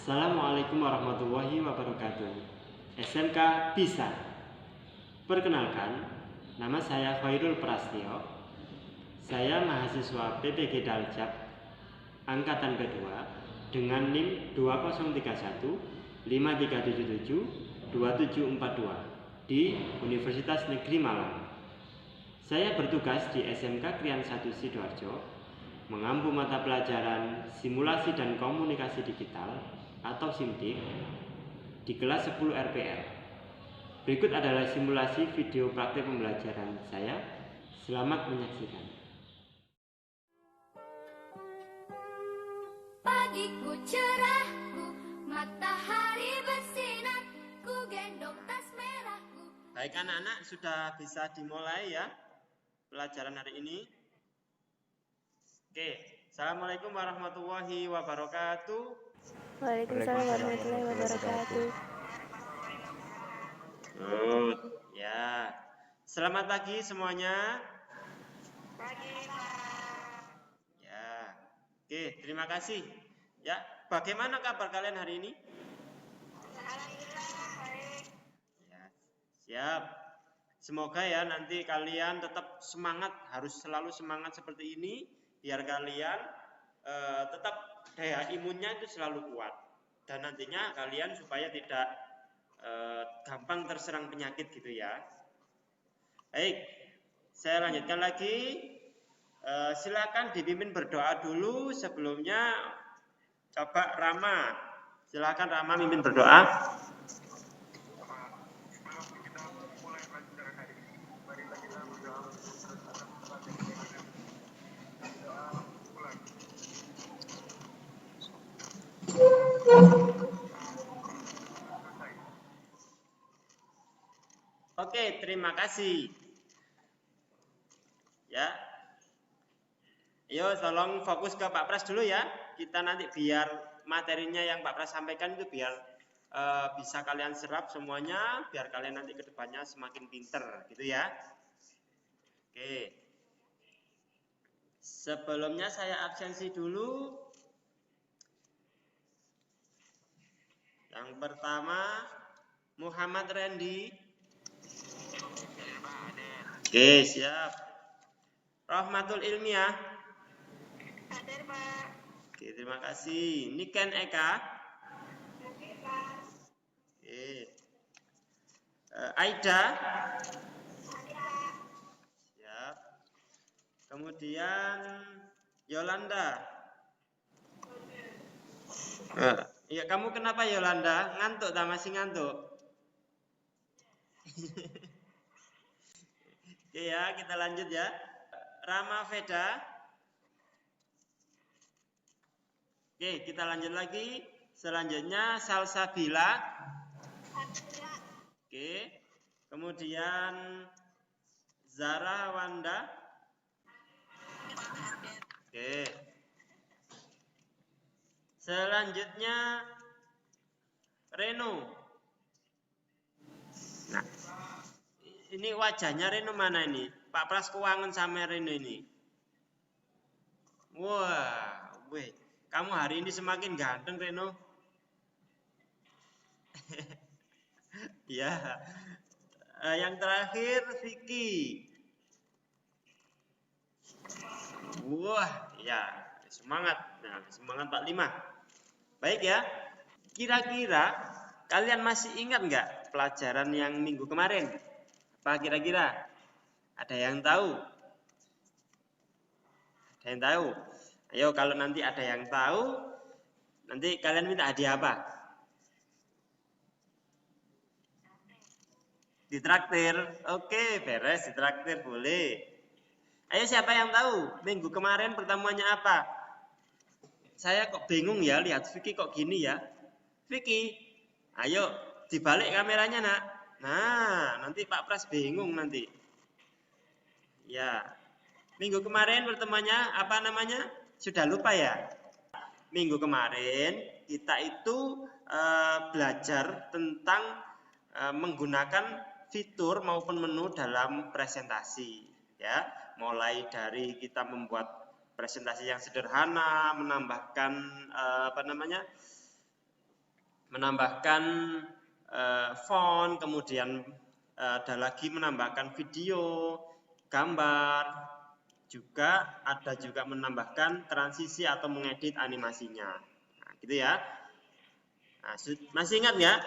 Assalamualaikum warahmatullahi wabarakatuh. SMK Bisa. Perkenalkan, nama saya Khairul Prastio. Saya mahasiswa PPG Daljab angkatan kedua dengan NIM 2031 5377 2742 di Universitas Negeri Malang. Saya bertugas di SMK Krian 1 Sidoarjo mengampu mata pelajaran Simulasi dan Komunikasi Digital atau SIMDIK di kelas 10 RPL. Berikut adalah simulasi video praktik pembelajaran saya. Selamat menyaksikan. Pagiku cerahku, matahari bersinar, ku gendong tas merahku. Baik anak-anak, sudah bisa dimulai ya pelajaran hari ini. Oke, Assalamualaikum warahmatullahi wabarakatuh. Waalaikumsalam warahmatullahi wabarakatuh. Good, ya. Selamat pagi semuanya. Ya. Oke, terima kasih. Ya, bagaimana kabar kalian hari ini? Ya, siap. Semoga ya nanti kalian tetap semangat, harus selalu semangat seperti ini biar kalian tetap daya imunnya itu selalu kuat dan nantinya kalian supaya tidak gampang terserang penyakit gitu ya. Baik, saya lanjutkan lagi. Silakan dipimpin berdoa dulu sebelumnya. Coba Rama, silakan Rama mimpin berdoa. Oke, terima kasih. Ya. Ayo tolong fokus ke Pak Pras dulu ya. Kita nanti biar materinya yang Pak Pras sampaikan itu biar bisa kalian serap semuanya, biar kalian nanti ke depannya semakin pinter gitu ya. Oke. Sebelumnya saya absensi dulu. Yang pertama Muhammad Randy. Oke, siap. Rahmatul Ilmiah. Hadir, Pak. Oke, terima kasih. Niken Eka. Oke. Aida. Siap. Kemudian Yolanda. Iya, kamu kenapa Yolanda? Ngantuk tak, masih ngantuk? Oke ya, kita lanjut ya. Rama Veda. Oke, kita lanjut lagi. Selanjutnya Salsabila. Oke. Kemudian Zara Wanda. Oke. Selanjutnya Reno. Nah, ini wajahnya Reno mana ini? Pak Pras keuangan sama Reno ini. Wah, weh. Kamu hari ini semakin ganteng, Reno. Ya. Yang terakhir Vicky. Wah, ya, semangat. Nah, semangat 45. Baik ya. Kira-kira kalian masih ingat nggak pelajaran yang minggu kemarin? Apa kira-kira? Ada yang tahu? Ada yang tahu? Ayo kalau nanti ada yang tahu, nanti kalian minta hadiah apa? Ditraktir. Oke, beres, ditraktir boleh. Ayo siapa yang tahu? Minggu kemarin pertemuannya apa? Saya kok bingung ya, lihat Vicky kok gini ya. Vicky, ayo dibalik kameranya nak. Nah, nanti Pak Pras bingung nanti. Ya, minggu kemarin pertemuannya apa namanya? Sudah lupa ya? Minggu kemarin kita itu belajar tentang menggunakan fitur maupun menu dalam presentasi. Ya, mulai dari kita membuat presentasi yang sederhana, menambahkan menambahkan font, kemudian ada lagi menambahkan video, gambar, juga ada juga menambahkan transisi atau mengedit animasinya. Nah, gitu ya. Nah, masih ingat nggak?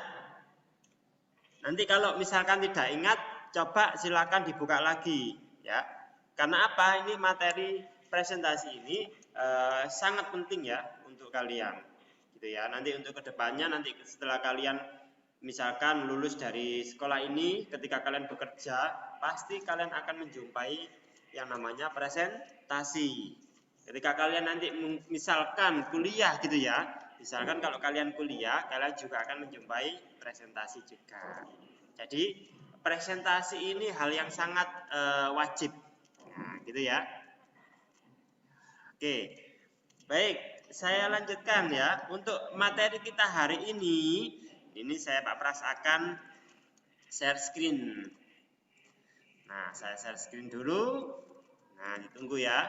Nanti kalau misalkan tidak ingat, coba silakan dibuka lagi ya. Karena apa? Ini materi presentasi ini sangat penting ya untuk kalian. Gitu ya. Nanti untuk kedepannya, nanti setelah kalian misalkan lulus dari sekolah ini, ketika kalian bekerja, pasti kalian akan menjumpai yang namanya presentasi. Ketika kalian nanti misalkan kuliah gitu ya, misalkan kalau kalian kuliah, kalian juga akan menjumpai presentasi juga. Jadi presentasi ini hal yang sangat wajib, nah, gitu ya. Oke, baik, saya lanjutkan ya. Untuk materi kita hari ini saya Pak Pras akan share screen. Nah, saya share screen dulu. Nah, ditunggu ya.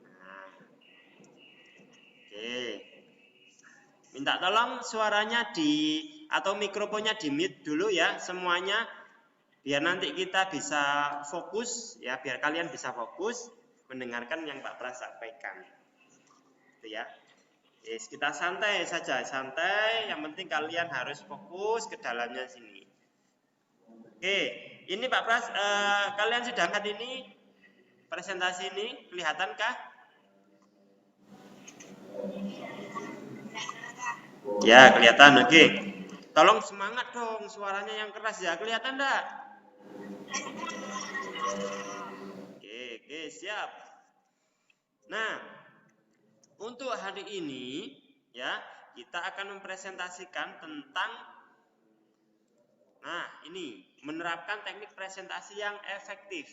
Nah, oke. Minta tolong suaranya atau mikrofonnya di mute dulu ya semuanya, biar nanti kita bisa fokus ya, biar kalian bisa fokus mendengarkan yang Pak Pras sampaikan. Itu ya. Yes, kita santai saja, santai. Yang penting kalian harus fokus ke dalamnya sini. Oke, ini Pak Pras, kalian sudah lihat ini presentasi ini, kelihatankah? Ya, kelihatan. Oke. Tolong semangat dong, suaranya yang keras ya. Kelihatan enggak? Oke, siap. Nah, untuk hari ini ya, kita akan mempresentasikan tentang ini menerapkan teknik presentasi yang efektif.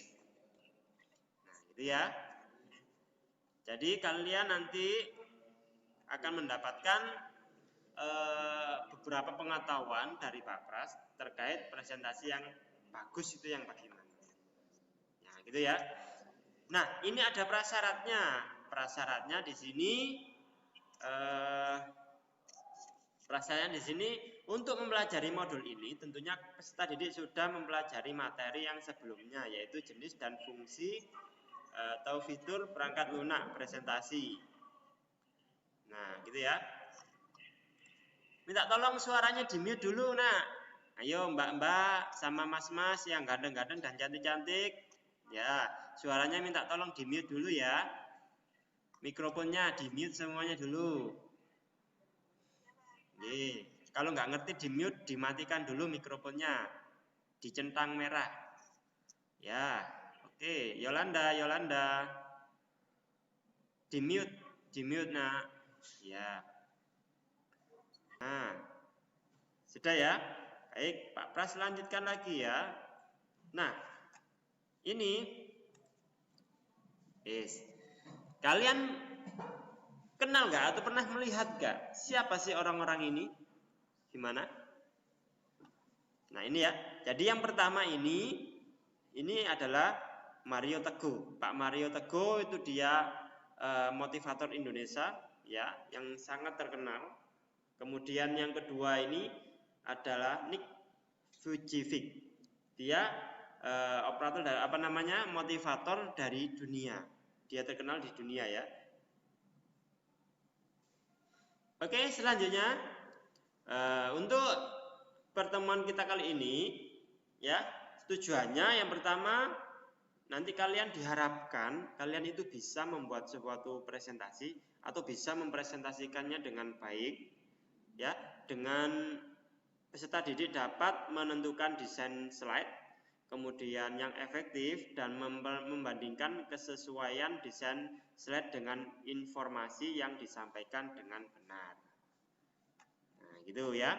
Nah, gitu ya. Jadi kalian nanti akan mendapatkan beberapa pengetahuan dari Pak Pras terkait presentasi yang bagus itu yang bagaimana. Nah, gitu ya. Nah, ini ada prasyaratnya. Prasyaratnya di sini untuk mempelajari modul ini tentunya peserta didik sudah mempelajari materi yang sebelumnya, yaitu jenis dan fungsi atau fitur perangkat lunak presentasi. Nah, gitu ya. Minta tolong suaranya di mute dulu, Nak. Ayo Mbak-mbak sama Mas-mas yang ganteng-ganteng dan cantik-cantik. Ya, suaranya minta tolong di mute dulu ya. Mikrofonnya di mute semuanya dulu. Nih, kalau nggak ngerti di mute, dimatikan dulu mikrofonnya. Dicentang merah. Ya, oke. Yolanda. Di mute Nak. Ya. Nah, sudah ya. Baik, Pak Pras lanjutkan lagi ya. Nah, ini kalian kenal nggak atau pernah melihat nggak siapa sih orang-orang ini? Gimana? Nah, ini ya. Jadi yang pertama ini adalah Mario Teguh. Pak Mario Teguh itu dia motivator Indonesia ya, yang sangat terkenal. Kemudian yang kedua ini adalah Nick Vujicic. Dia operator dari motivator dari dunia. Dia terkenal di dunia ya. Oke, selanjutnya untuk pertemuan kita kali ini ya, tujuannya yang pertama nanti kalian diharapkan kalian itu bisa membuat suatu presentasi atau bisa mempresentasikannya dengan baik ya, dengan peserta didik dapat menentukan desain slide kemudian yang efektif dan membandingkan kesesuaian desain slide dengan informasi yang disampaikan dengan benar. Nah, gitu ya.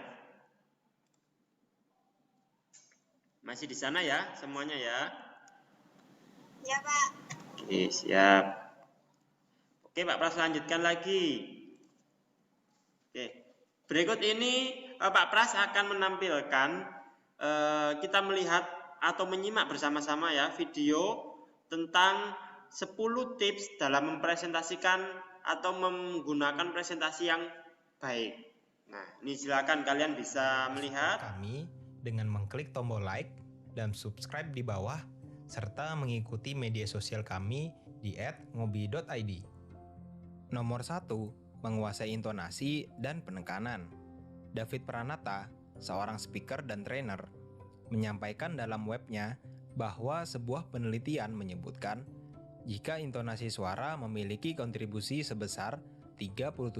Masih di sana ya semuanya ya? Ya, Pak. Oke, siap. Oke, Pak Pras lanjutkan lagi. Oke. Berikut ini Pak Pras akan menampilkan kita melihat atau menyimak bersama-sama ya video tentang 10 tips dalam mempresentasikan atau menggunakan presentasi yang baik. Nah, ini silakan kalian bisa melihat. Kami dengan mengklik tombol like dan subscribe di bawah, serta mengikuti media sosial kami di @ngobi.id. Nomor 1, menguasai intonasi dan penekanan. David Pranata, seorang speaker dan trainer, menyampaikan dalam webnya bahwa sebuah penelitian menyebutkan jika intonasi suara memiliki kontribusi sebesar 37%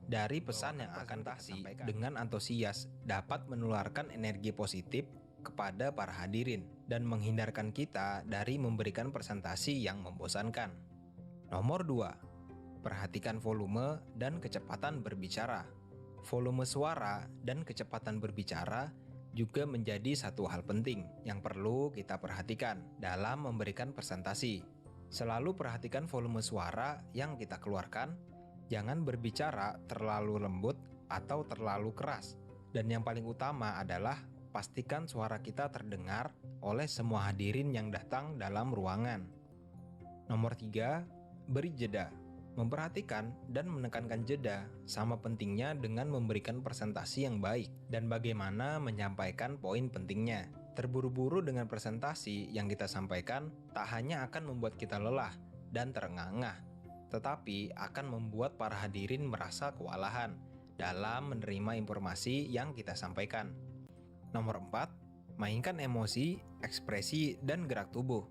dari pesan yang akan disampaikan dengan antusias dapat menularkan energi positif kepada para hadirin dan menghindarkan kita dari memberikan presentasi yang membosankan. Nomor 2, perhatikan volume dan kecepatan berbicara. Volume suara dan kecepatan berbicara juga menjadi satu hal penting yang perlu kita perhatikan dalam memberikan presentasi. Selalu perhatikan volume suara yang kita keluarkan. Jangan berbicara terlalu lembut atau terlalu keras. Dan yang paling utama adalah pastikan suara kita terdengar oleh semua hadirin yang datang dalam ruangan. Nomor 3, beri jeda. Memperhatikan dan menekankan jeda sama pentingnya dengan memberikan presentasi yang baik dan bagaimana menyampaikan poin pentingnya. Terburu-buru dengan presentasi yang kita sampaikan tak hanya akan membuat kita lelah dan terengah-engah, tetapi akan membuat para hadirin merasa kewalahan dalam menerima informasi yang kita sampaikan. Nomor 4, mainkan emosi, ekspresi, dan gerak tubuh.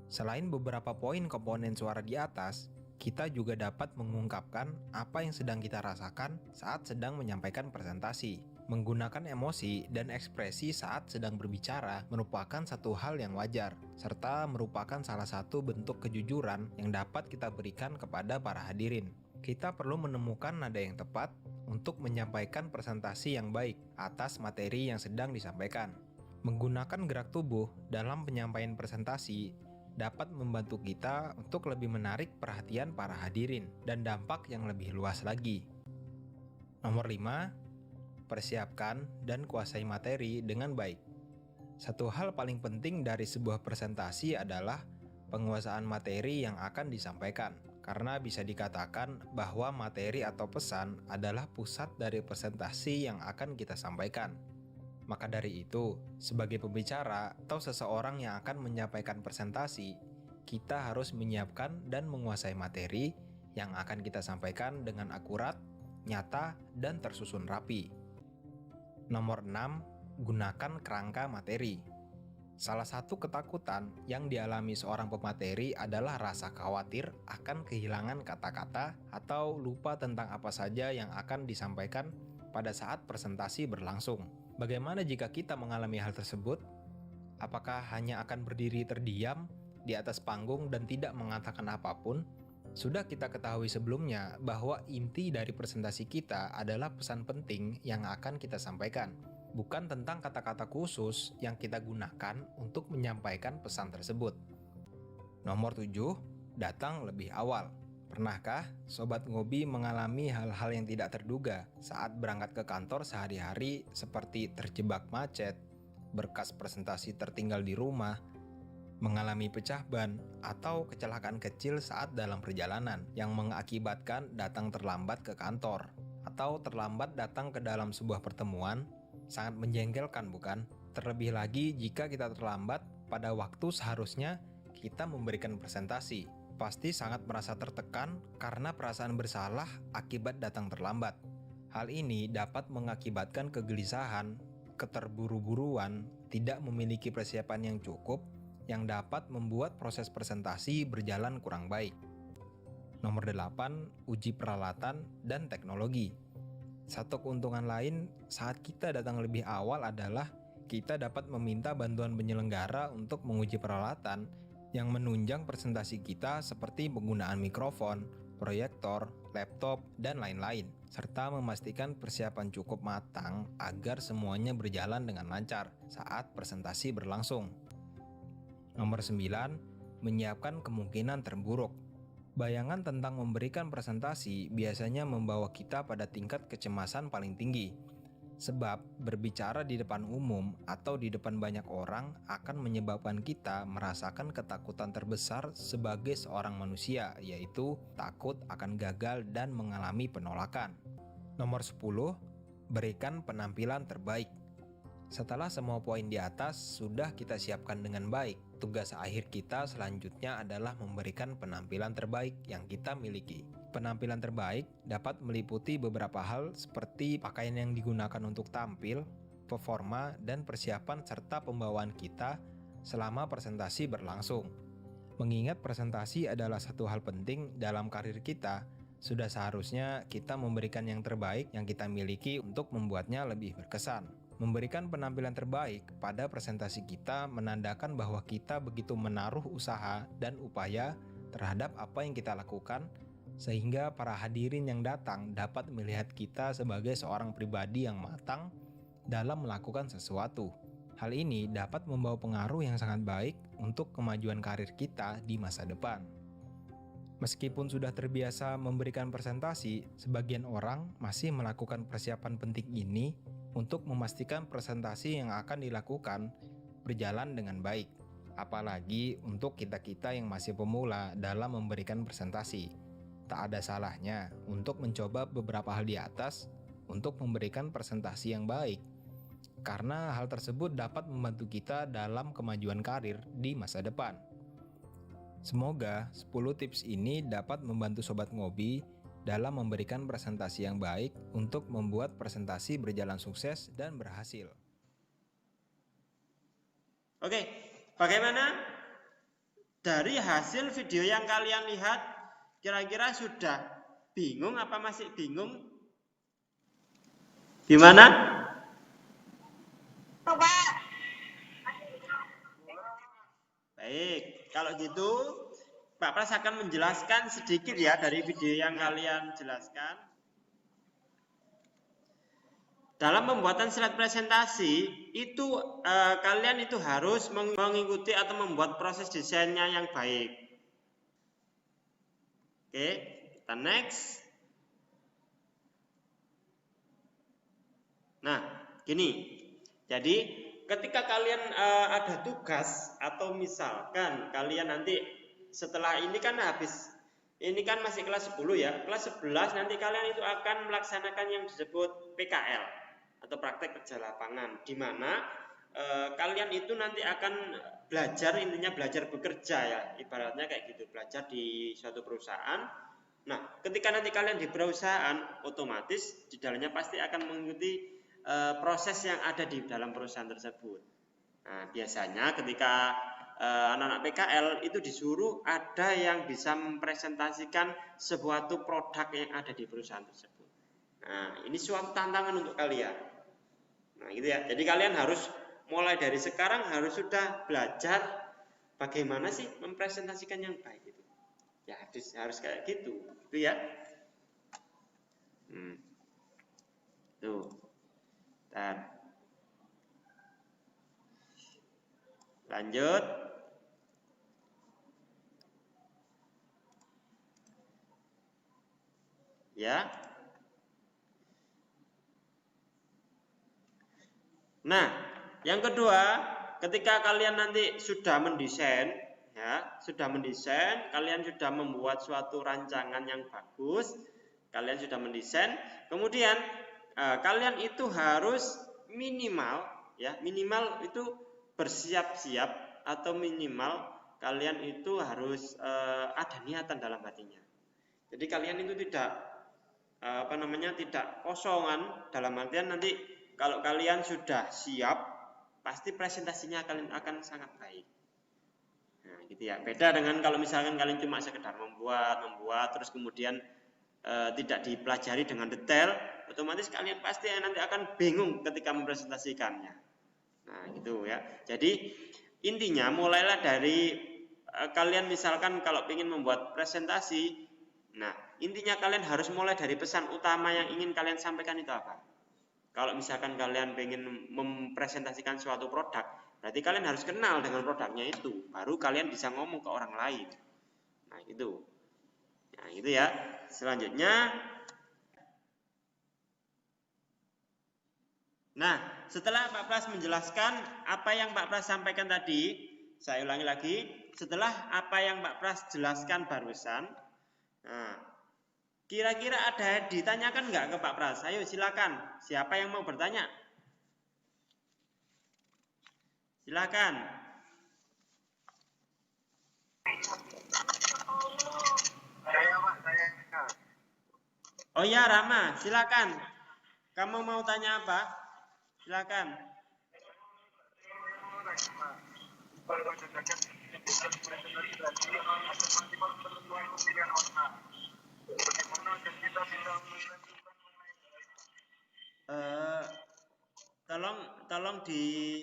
Selain beberapa poin komponen suara di atas, kita juga dapat mengungkapkan apa yang sedang kita rasakan saat sedang menyampaikan presentasi. Menggunakan emosi dan ekspresi saat sedang berbicara merupakan satu hal yang wajar, serta merupakan salah satu bentuk kejujuran yang dapat kita berikan kepada para hadirin. Kita perlu menemukan nada yang tepat untuk menyampaikan presentasi yang baik atas materi yang sedang disampaikan. Menggunakan gerak tubuh dalam penyampaian presentasi dapat membantu kita untuk lebih menarik perhatian para hadirin dan dampak yang lebih luas lagi. Nomor 5, persiapkan dan kuasai materi dengan baik. Satu hal paling penting dari sebuah presentasi adalah penguasaan materi yang akan disampaikan, karena bisa dikatakan bahwa materi atau pesan adalah pusat dari presentasi yang akan kita sampaikan. Maka dari itu, sebagai pembicara atau seseorang yang akan menyampaikan presentasi, kita harus menyiapkan dan menguasai materi yang akan kita sampaikan dengan akurat, nyata, dan tersusun rapi. Nomor 6, gunakan kerangka materi. Salah satu ketakutan yang dialami seorang pemateri adalah rasa khawatir akan kehilangan kata-kata atau lupa tentang apa saja yang akan disampaikan pada saat presentasi berlangsung. Bagaimana jika kita mengalami hal tersebut? Apakah hanya akan berdiri terdiam di atas panggung dan tidak mengatakan apapun? Sudah kita ketahui sebelumnya bahwa inti dari presentasi kita adalah pesan penting yang akan kita sampaikan, bukan tentang kata-kata khusus yang kita gunakan untuk menyampaikan pesan tersebut. Nomor 7, datang lebih awal. Pernahkah Sobat Ngobi mengalami hal-hal yang tidak terduga saat berangkat ke kantor sehari-hari seperti terjebak macet, berkas presentasi tertinggal di rumah, mengalami pecah ban, atau kecelakaan kecil saat dalam perjalanan yang mengakibatkan datang terlambat ke kantor atau terlambat datang ke dalam sebuah pertemuan? Sangat menjengkelkan, bukan? Terlebih lagi jika kita terlambat pada waktu seharusnya kita memberikan presentasi. Pasti sangat merasa tertekan karena perasaan bersalah akibat datang terlambat. Hal ini dapat mengakibatkan kegelisahan, keterburu-buruan, tidak memiliki persiapan yang cukup, yang dapat membuat proses presentasi berjalan kurang baik. Nomor 8, uji peralatan dan teknologi. Satu keuntungan lain saat kita datang lebih awal adalah kita dapat meminta bantuan penyelenggara untuk menguji peralatan yang menunjang presentasi kita seperti penggunaan mikrofon, proyektor, laptop, dan lain-lain, serta memastikan persiapan cukup matang agar semuanya berjalan dengan lancar saat presentasi berlangsung. Nomor 9, menyiapkan kemungkinan terburuk. Bayangan tentang memberikan presentasi biasanya membawa kita pada tingkat kecemasan paling tinggi. Sebab berbicara di depan umum atau di depan banyak orang akan menyebabkan kita merasakan ketakutan terbesar sebagai seorang manusia, yaitu takut akan gagal dan mengalami penolakan. Nomor 10, berikan penampilan terbaik. Setelah semua poin di atas sudah kita siapkan dengan baik, tugas akhir kita selanjutnya adalah memberikan penampilan terbaik yang kita miliki. Penampilan terbaik dapat meliputi beberapa hal seperti pakaian yang digunakan untuk tampil, performa, dan persiapan serta pembawaan kita selama presentasi berlangsung. Mengingat presentasi adalah satu hal penting dalam karir kita, sudah seharusnya kita memberikan yang terbaik yang kita miliki untuk membuatnya lebih berkesan. Memberikan penampilan terbaik pada presentasi kita menandakan bahwa kita begitu menaruh usaha dan upaya terhadap apa yang kita lakukan, sehingga para hadirin yang datang dapat melihat kita sebagai seorang pribadi yang matang dalam melakukan sesuatu. Hal ini dapat membawa pengaruh yang sangat baik untuk kemajuan karir kita di masa depan. Meskipun sudah terbiasa memberikan presentasi, sebagian orang masih melakukan persiapan penting ini untuk memastikan presentasi yang akan dilakukan berjalan dengan baik. Apalagi untuk kita-kita yang masih pemula dalam memberikan presentasi. Tak ada salahnya untuk mencoba beberapa hal di atas untuk memberikan presentasi yang baik. Karena hal tersebut dapat membantu kita dalam kemajuan karir di masa depan. Semoga 10 tips ini dapat membantu Sobat Ngobi dalam memberikan presentasi yang baik untuk membuat presentasi berjalan sukses dan berhasil. Oke, bagaimana? Dari hasil video yang kalian lihat, kira-kira sudah bingung apa masih bingung? Gimana? Coba. Baik, kalau gitu Pak Pras akan menjelaskan sedikit ya dari video yang kalian jelaskan. Dalam pembuatan slide presentasi itu kalian itu harus mengikuti atau membuat proses desainnya yang baik. Oke, kita next. Nah, gini. Jadi ketika kalian ada tugas atau misalkan kalian nanti setelah ini kan ini kan masih kelas 10 ya, kelas 11 nanti kalian itu akan melaksanakan yang disebut PKL atau praktek kerja lapangan, di mana kalian itu nanti akan belajar, intinya belajar bekerja ya, ibaratnya kayak gitu, belajar di suatu perusahaan. Nah, ketika nanti kalian di perusahaan, otomatis di dalamnya pasti akan mengikuti proses yang ada di dalam perusahaan tersebut. Nah, biasanya ketika anak-anak PKL itu disuruh ada yang bisa mempresentasikan suatu produk yang ada di perusahaan tersebut. Nah, ini suatu tantangan untuk kalian. Nah, gitu ya. Jadi kalian harus mulai dari sekarang harus sudah belajar bagaimana sih mempresentasikan yang baik itu. Ya, harus kayak gitu. Gitu ya. Tuh. Dan lanjut. Ya. Nah, yang kedua, ketika kalian nanti sudah mendesain, ya, kalian sudah membuat suatu rancangan yang bagus, kalian sudah mendesain, kemudian kalian itu harus minimal itu bersiap-siap atau minimal kalian itu harus ada niatan dalam hatinya. Jadi kalian itu tidak tidak kosongan, dalam artian nanti kalau kalian sudah siap pasti presentasinya kalian akan sangat baik. Nah, gitu ya. Beda dengan kalau misalkan kalian cuma sekedar membuat terus kemudian tidak dipelajari dengan detail, otomatis kalian pasti nanti akan bingung ketika mempresentasikannya. Nah, gitu ya. Jadi intinya mulailah dari kalian misalkan kalau ingin membuat presentasi, nah intinya kalian harus mulai dari pesan utama yang ingin kalian sampaikan itu apa. Kalau misalkan kalian ingin mempresentasikan suatu produk, berarti kalian harus kenal dengan produknya itu, baru kalian bisa ngomong ke orang lain. Nah, gitu. Nah, gitu ya. Selanjutnya, nah, setelah Pak Pras menjelaskan apa yang Pak Pras sampaikan tadi, saya ulangi lagi, setelah apa yang Pak Pras jelaskan barusan, nah, Kira-kira ada ditanyakan nggak ke Pak Pras? Ayo silakan. Siapa yang mau bertanya? Silakan. Oh ya Rama, silakan. Kamu mau tanya apa? Silakan. Tolong di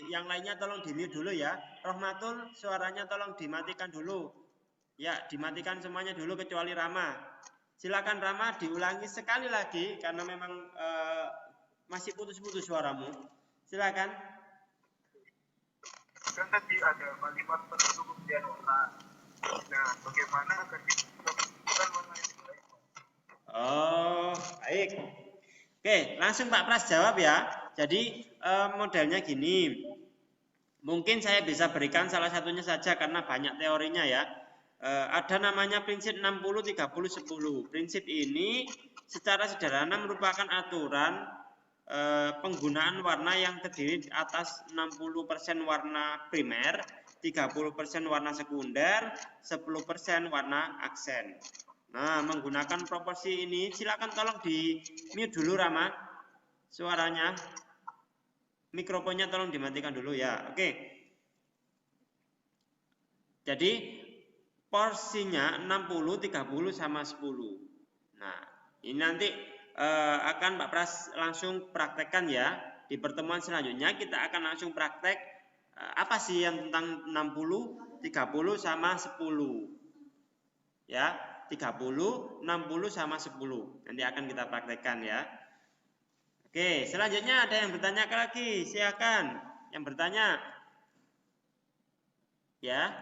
yang lainnya tolong di mute dulu ya. Rohmatul, suaranya tolong dimatikan dulu. Ya, dimatikan semuanya dulu kecuali Rama. Silakan Rama diulangi sekali lagi karena memang masih putus-putus suaramu. Silakan. Kan tadi ada kalimat penduduk kemudian warna. Nah, bagaimana ketika bukan warna yang baik? Oh, baik. Oke, langsung Pak Pras jawab ya. Jadi modelnya gini. Mungkin saya bisa berikan salah satunya saja karena banyak teorinya ya. Ada namanya prinsip 60-30-10. Prinsip ini secara sederhana merupakan aturan penggunaan warna yang terdiri atas 60% warna primer, 30% warna sekunder, 10% warna aksen. Nah, menggunakan proporsi ini, silakan tolong di mute dulu Rama, suaranya, mikrofonnya tolong dimatikan dulu ya. Oke. Jadi porsinya 60, 30 sama 10. Nah, ini nanti akan Pak Pras langsung praktekkan ya. Di pertemuan selanjutnya kita akan langsung praktek apa sih yang tentang 60, 30 sama 10. Ya, 30, 60 sama 10. Nanti akan kita praktekkan ya. Oke, selanjutnya ada yang bertanya lagi, silakan. Yang bertanya. Ya.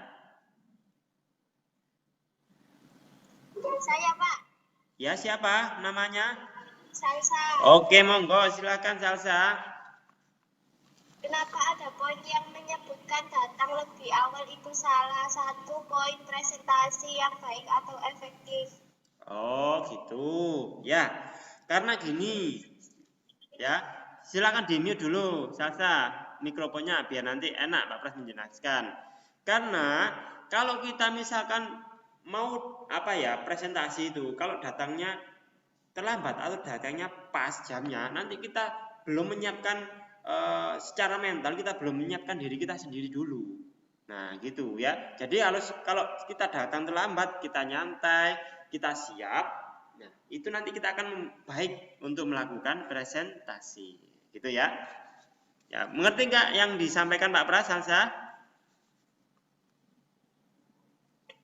Saya, Pak. Ya, siapa namanya? Salsa. Oke, monggo, silakan Salsa. Kenapa ada poin yang menyebutkan datang lebih awal itu salah satu poin presentasi yang baik atau efektif? Oh, gitu. Ya, karena gini. Ya, silakan di-mute dulu, Salsa, mikrofonnya biar nanti enak Pak Pras menjelaskan. Karena kalau kita misalkan mau presentasi itu, kalau datangnya terlambat atau datangnya pas jamnya, nanti kita belum menyiapkan secara mental, kita belum menyiapkan diri kita sendiri dulu. Nah, gitu ya. Jadi kalau kita datang terlambat, kita nyantai, kita siap, nah, itu nanti kita akan baik untuk melakukan presentasi. Gitu ya. Ya, mengerti nggak yang disampaikan Pak Pras, Salsa?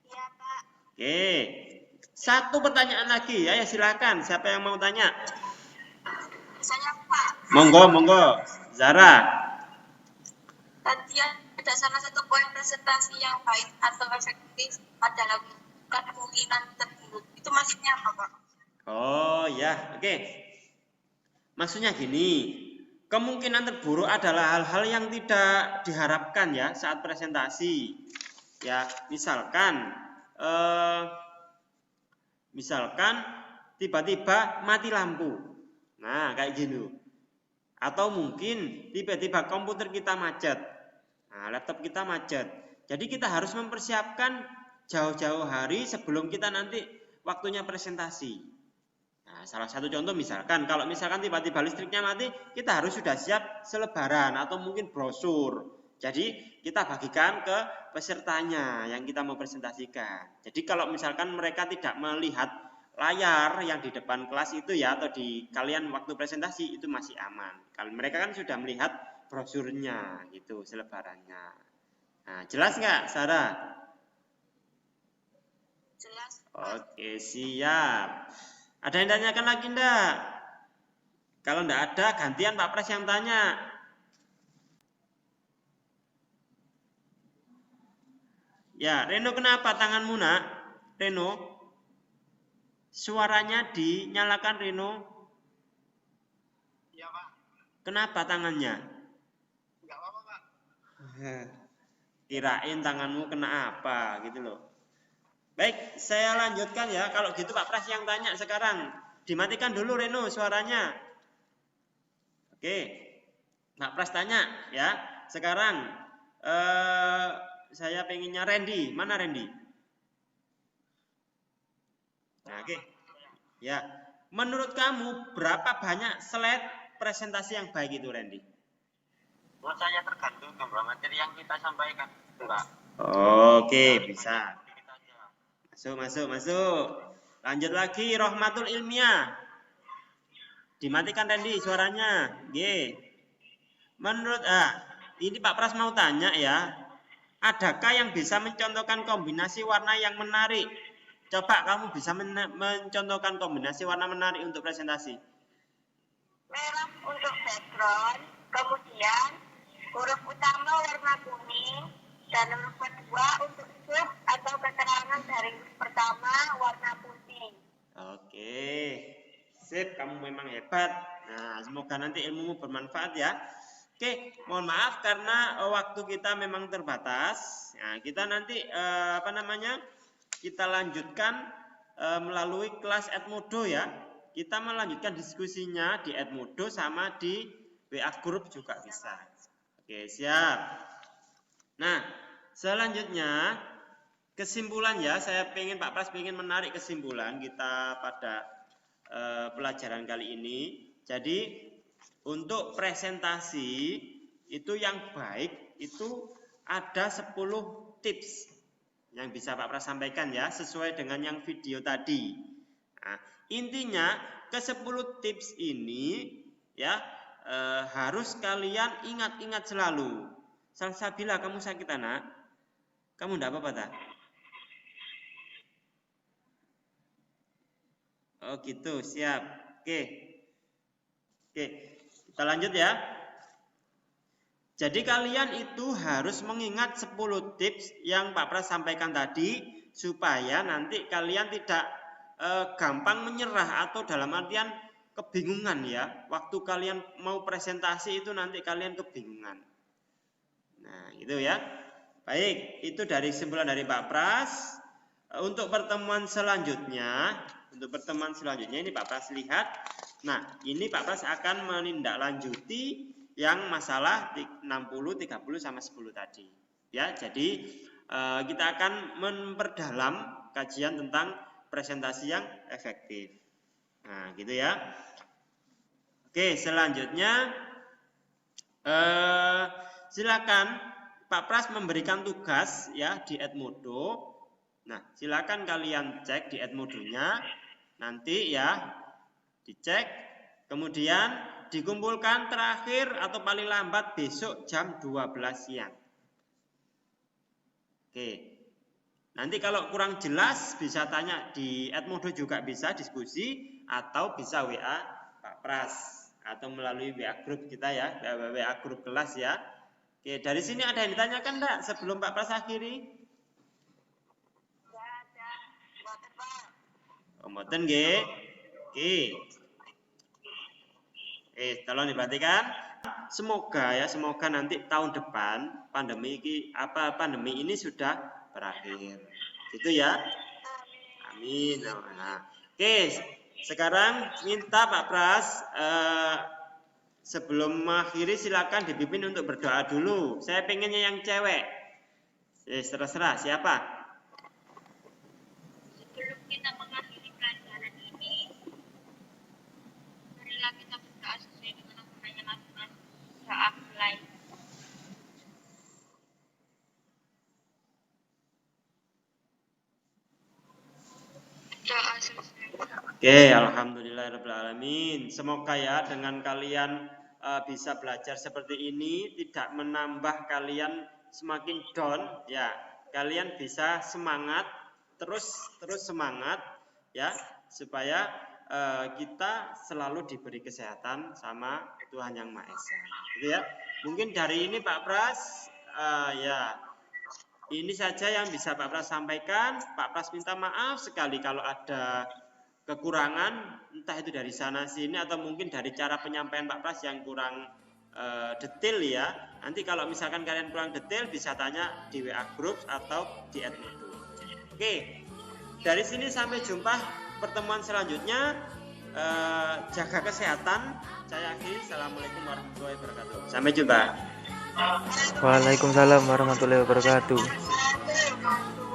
Iya, Pak. Oke. Satu pertanyaan lagi. Ayo silakan. Siapa yang mau tanya? Saya, Pak. Monggo. Zara. Tadi ada salah satu poin presentasi yang baik atau efektif adalah kemungkinan terburuk. Itu maksudnya apa, Pak? Oh ya, oke. Maksudnya gini, kemungkinan terburuk adalah hal-hal yang tidak diharapkan ya saat presentasi. Ya, misalkan tiba-tiba mati lampu. Nah, kayak gitu. Atau mungkin tiba-tiba komputer kita macet. Nah, laptop kita macet. Jadi kita harus mempersiapkan jauh-jauh hari sebelum kita nanti waktunya presentasi. Nah, salah satu contoh misalkan, kalau misalkan tiba-tiba listriknya mati, kita harus sudah siap selebaran atau mungkin brosur. Jadi kita bagikan ke pesertanya yang kita mau presentasikan. Jadi kalau misalkan mereka tidak melihat layar yang di depan kelas itu ya, atau di kalian waktu presentasi itu masih aman. Kalau mereka kan sudah melihat brosurnya gitu, selebarannya. Nah, jelas nggak, Sarah? Jelas. Oke, siap. Ada yang tanyakan lagi enggak? Kalau enggak ada, gantian Pak Pras yang tanya. Ya, Reno kenapa tanganmu nak? Reno? Suaranya dinyalakan Reno. Iya, Pak. Kenapa tangannya? Enggak apa-apa, Pak. Kirain tanganmu kena apa gitu loh. Baik, saya lanjutkan ya. Kalau gitu Pak Pras yang tanya sekarang. Dimatikan dulu Reno suaranya. Oke, Pak Pras tanya ya. Sekarang saya pengennya Randy. Mana Randy? Nah, oke. Ya. Menurut kamu berapa banyak slide presentasi yang baik itu Randy? Menurut saya tergantung gambar materi yang kita sampaikan, Mbak. Oke, bisa. Masuk. Lanjut lagi, Rohmatul Ilmiah. Dimatikan Randy suaranya. G. Menurut ini Pak Pras mau tanya ya. Adakah yang bisa mencontohkan kombinasi warna yang menarik? Coba kamu bisa mencontohkan kombinasi warna menarik untuk presentasi. Merah untuk background, kemudian huruf utama warna kuning, dan huruf kedua untuk sub atau keterangan dari huruf pertama warna putih. Oke, sip, kamu memang hebat. Nah, semoga nanti ilmumu bermanfaat ya. Oke, mohon maaf karena waktu kita memang terbatas. Nah, kita nanti kita lanjutkan melalui kelas Edmodo ya. Kita melanjutkan diskusinya di Edmodo sama di WA Group juga bisa. Oke, siap. Nah, selanjutnya kesimpulan ya. Saya pengen Pak Pras pengen menarik kesimpulan kita pada pelajaran kali ini. Jadi untuk presentasi itu yang baik itu ada 10 tips yang bisa Pak Pras sampaikan ya sesuai dengan yang video tadi. Nah, intinya ke 10 tips ini ya harus kalian ingat-ingat selalu. Salsabila kamu sakit anak? Kamu enggak apa-apa tak? Oh gitu, siap. Oke, kita lanjut ya. Jadi kalian itu harus mengingat 10 tips yang Pak Pras sampaikan tadi supaya nanti kalian tidak gampang menyerah atau dalam artian kebingungan ya. Waktu kalian mau presentasi itu nanti kalian kebingungan. Nah, gitu ya. Baik, itu dari kesimpulan dari Pak Pras. Untuk pertemuan selanjutnya ini Pak Pras lihat. Nah, ini Pak Pras akan menindaklanjuti yang masalah 60, 30 sama 10 tadi. Ya, jadi kita akan memperdalam kajian tentang presentasi yang efektif. Nah, gitu ya. Oke, selanjutnya silakan Pak Pras memberikan tugas ya di Edmodo. Nah, silakan kalian cek di Edmodonya. Nanti ya dicek, kemudian dikumpulkan terakhir atau paling lambat besok jam 12 siang. Oke. Nanti kalau kurang jelas bisa tanya di Edmodo juga bisa diskusi atau bisa WA Pak Pras atau melalui WA Group kita ya, WA Group kelas ya. Oke, dari sini ada yang ditanyakan enggak sebelum Pak Pras akhiri? Enggak ada, buatan Pak. Mboten nggih. Oke. Tolong diperhatikan. Semoga nanti tahun depan pandemi ini sudah berakhir. Gitu ya. Amin. Nah, oke, sekarang minta Pak Pras sebelum mengakhiri silakan dipimpin untuk berdoa dulu. Saya pengennya yang cewek. Terserah siapa? Sebelum kita mengakhiri pelajaran ini, marilah kita berdoa sesuai dengan pertanyaan Tuhan. Doa mulai. Doa selesai. Oke, alhamdulillahirabbil alamin. Semoga ya dengan kalian bisa belajar seperti ini tidak menambah kalian semakin down ya. Kalian bisa semangat terus semangat ya supaya kita selalu diberi kesehatan sama Tuhan Yang Maha Esa. Gitu ya. Mungkin dari ini Pak Pras ya ini saja yang bisa Pak Pras sampaikan. Pak Pras minta maaf sekali kalau ada kekurangan entah itu dari sana sini atau mungkin dari cara penyampaian Pak Pras yang kurang detail ya. Nanti kalau misalkan kalian kurang detail bisa tanya di WA Group atau di Edmodo. Oke, dari sini sampai jumpa pertemuan selanjutnya. Jaga kesehatan. Saya akhiri. Assalamualaikum warahmatullahi wabarakatuh. Sampai jumpa. Waalaikumsalam warahmatullahi wabarakatuh. Wabarakatuh.